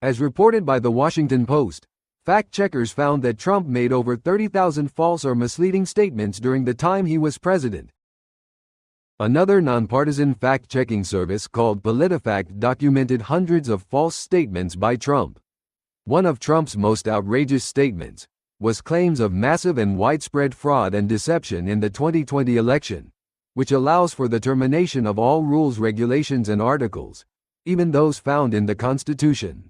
As reported by The Washington Post, fact-checkers found that Trump made over 30,000 false or misleading statements during the time he was president. Another nonpartisan fact-checking service called Politifact documented hundreds of false statements by Trump. One of Trump's most outrageous statements was claims of massive and widespread fraud and deception in the 2020 election, which allows for the termination of all rules, regulations, and articles, even those found in the Constitution.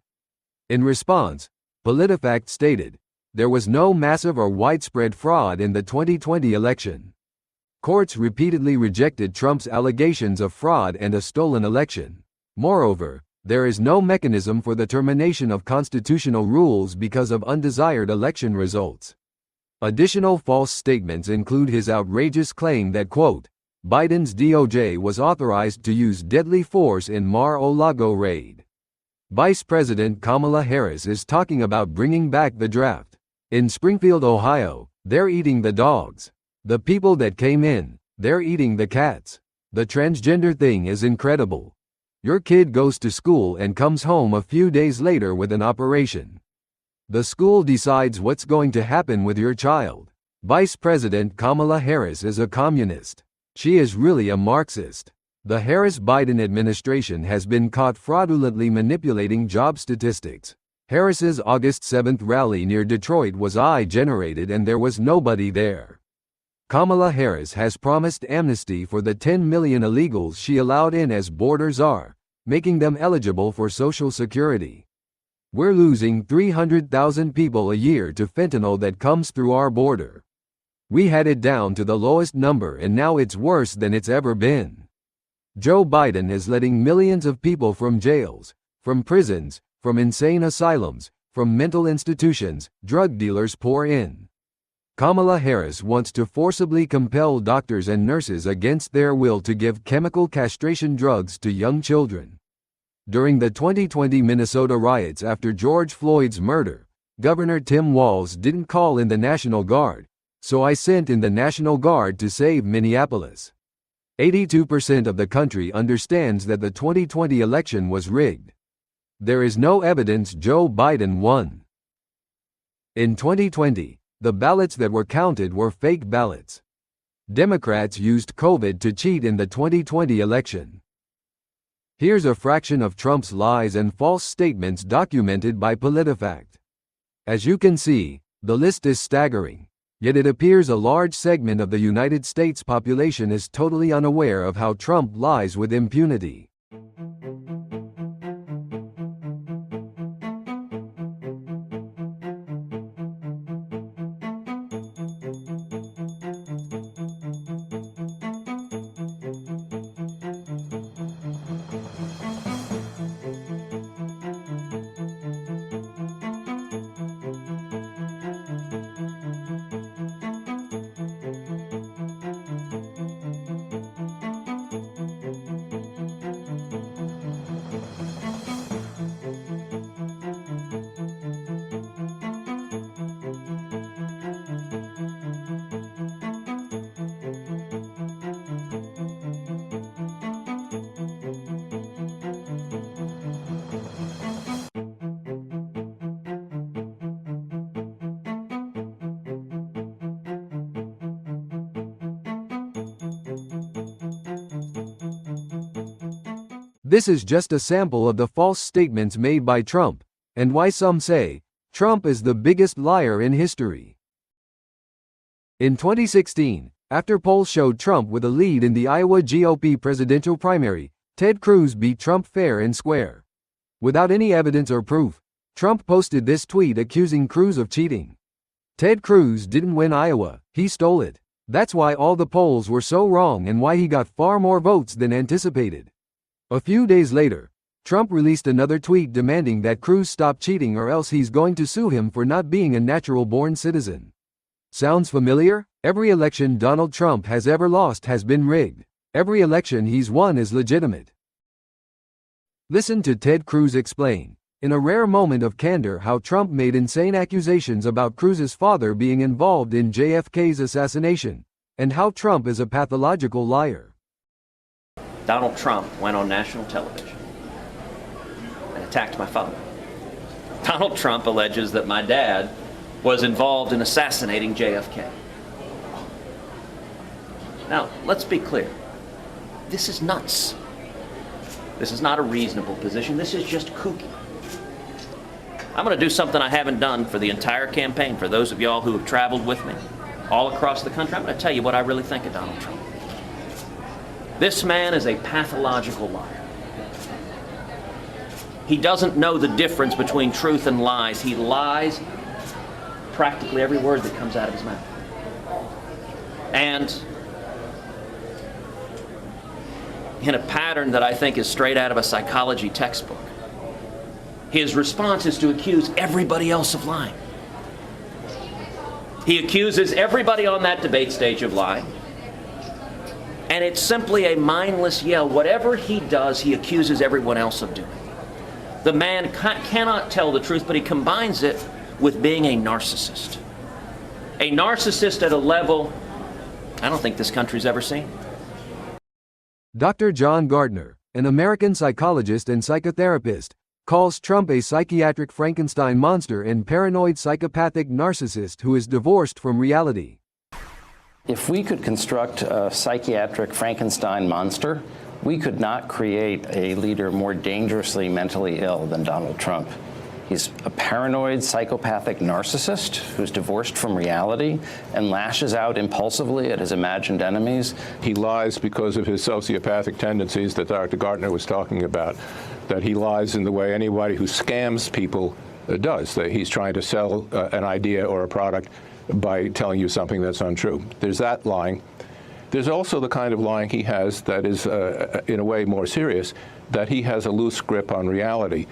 In response, Politifact stated, there was no massive or widespread fraud in the 2020 election. Courts repeatedly rejected Trump's allegations of fraud and a stolen election. Moreover, there is no mechanism for the termination of constitutional rules because of undesired election results. Additional false statements include his outrageous claim that, quote, Biden's DOJ was authorized to use deadly force in Mar-a-Lago raid. Vice President Kamala Harris is talking about bringing back the draft. In Springfield, Ohio, they're eating the dogs. The people that came in, they're eating the cats. The transgender thing is incredible. Your kid goes to school and comes home a few days later with an operation. The school decides what's going to happen with your child. Vice President Kamala Harris is a communist. She is really a Marxist. The Harris-Biden administration has been caught fraudulently manipulating job statistics. Harris's August 7 rally near Detroit was AI-generated and there was nobody there. Kamala Harris has promised amnesty for the 10 million illegals she allowed in as borders are, making them eligible for Social Security. We're losing 300,000 people a year to fentanyl that comes through our border. We had it down to the lowest number and now it's worse than it's ever been. Joe Biden is letting millions of people from jails, from prisons, from insane asylums, from mental institutions, drug dealers pour in. Kamala Harris wants to forcibly compel doctors and nurses against their will to give chemical castration drugs to young children. During the 2020 Minnesota riots after George Floyd's murder, Governor Tim Walz didn't call in the National Guard, so I sent in the National Guard to save Minneapolis. 82% of the country understands that the 2020 election was rigged. There is no evidence Joe Biden won. In 2020, the ballots that were counted were fake ballots. Democrats used COVID to cheat in the 2020 election. Here's a fraction of Trump's lies and false statements documented by Politifact. As you can see, the list is staggering. Yet it appears a large segment of the United States population is totally unaware of how Trump lies with impunity. This is just a sample of the false statements made by Trump, and why some say Trump is the biggest liar in history. In 2016, after polls showed Trump with a lead in the Iowa GOP presidential primary, Ted Cruz beat Trump fair and square. Without any evidence or proof, Trump posted this tweet accusing Cruz of cheating. Ted Cruz didn't win Iowa, he stole it. That's why all the polls were so wrong and why he got far more votes than anticipated. A few days later, Trump released another tweet demanding that Cruz stop cheating or else he's going to sue him for not being a natural-born citizen. Sounds familiar? Every election Donald Trump has ever lost has been rigged. Every election he's won is legitimate. Listen to Ted Cruz explain, in a rare moment of candor, how Trump made insane accusations about Cruz's father being involved in JFK's assassination, and how Trump is a pathological liar. Donald Trump went on national television and attacked my father. Donald Trump alleges that my dad was involved in assassinating JFK. Now, let's be clear. This is nuts. This is not a reasonable position. This is just kooky. I'm going to do something I haven't done for the entire campaign. For those of y'all who have traveled with me all across the country, I'm going to tell you what I really think of Donald Trump. This man is a pathological liar. He doesn't know the difference between truth and lies. He lies practically every word that comes out of his mouth. And in a pattern that I think is straight out of a psychology textbook. His response is to accuse everybody else of lying. He accuses everybody on that debate stage of lying. And it's simply a mindless yell. Whatever he does, he accuses everyone else of doing. The man cannot tell the truth, but he combines it with being a narcissist. A narcissist at a level I don't think this country's ever seen. Dr. John Gardner, an American psychologist and psychotherapist, calls Trump a psychiatric Frankenstein monster and paranoid psychopathic narcissist who is divorced from reality. If we could construct a psychiatric Frankenstein monster, we could not create a leader more dangerously mentally ill than Donald Trump. He's a paranoid psychopathic narcissist who's divorced from reality and lashes out impulsively at his imagined enemies. He lies because of his sociopathic tendencies that Dr. Gardner was talking about, that he lies in the way anybody who scams people does. That he's trying to sell an idea or a product by telling you something that's untrue. There's that lying. There's also the kind of lying he has that is, in a way, more serious, that he has a loose grip on reality.